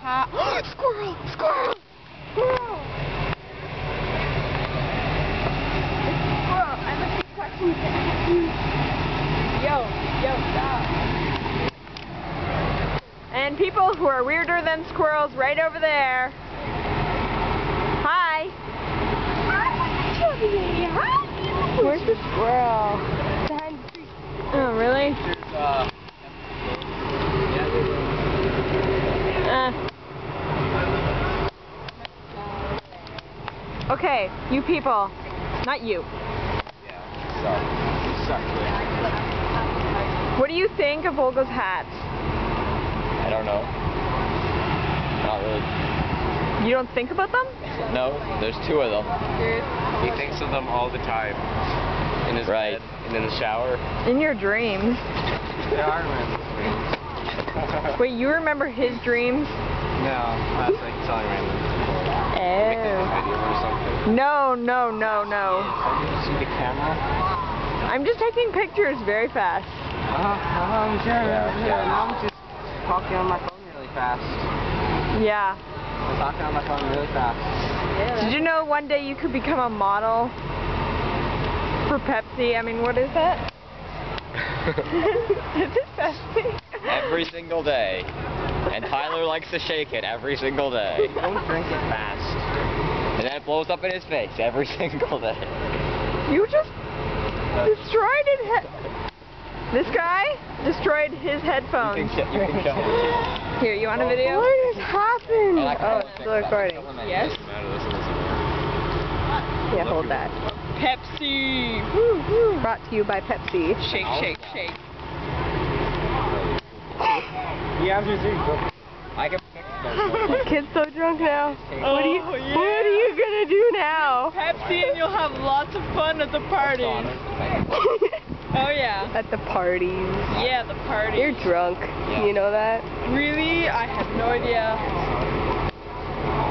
Squirrel! Squirrel! Squirrel! Squirrel, I have a few questions to ask you. Yo, stop. And people who are weirder than squirrels right over there. Hi. Where's the squirrel? Behind the tree. Oh, really? Okay, you people. Not you. What do you think of Volgo's hat? I don't know. Not really. You don't think about them? No, there's two of them. He thinks of them all the time. In his bed and in the shower. In your dreams. There are random dreams. Wait, you remember his dreams? No, that's like telling random. Video or something. No. Did you see the camera? I'm just taking pictures very fast. I'm sure. Yeah. I'm just talking on my phone really fast. Yeah. I'm talking on my phone really fast. Did you know one day you could become a model for Pepsi? I mean, what is that? Is it Pepsi? Every single day. And Tyler likes to shake it every single day. Don't drink it fast. And then it blows up in his face every single day. You just destroyed it. This guy destroyed his headphones. You can show me. Here, you want a video? What has happened? Oh, it's still recording. Yes? Yeah, hold that. Pepsi! Brought to you by Pepsi. Shake, shake, shake. You have to drink. I can This kid's so drunk now. What are you gonna do now? Pepsi and you'll have lots of fun at the parties. Oh yeah. At the parties. Yeah, the party. You're drunk. Yeah. You know that? Really? I have no idea.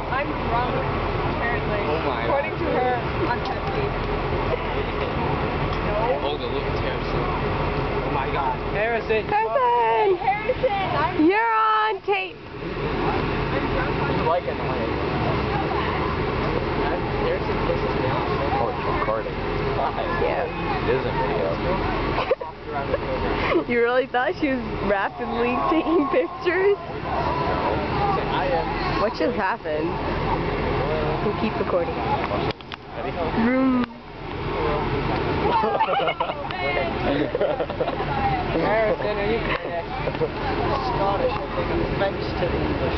I'm drunk, apparently. Oh my According to her, on Pepsi. Look at Harrison. Oh my god. Harrison. Harrison! Harrison, I'm You're on tape. It's like annoying. Harrison pisses me off so much. it's recording. Yeah. It is a video. You really thought she was rapidly taking pictures? What just happened? We'll keep recording. Vroom. Harrison, are you Scottish? I think I'm French to English.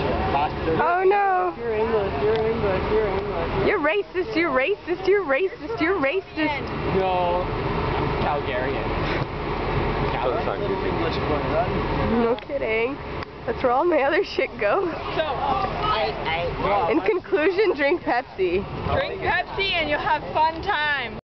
Oh no! You're English, you're English, you're English. You're racist, you're racist, you're racist, you're racist. No, I'm Calgarian. English boy, No kidding. That's where all my other shit goes. so In conclusion, drink Pepsi. drink Pepsi and you'll have fun times.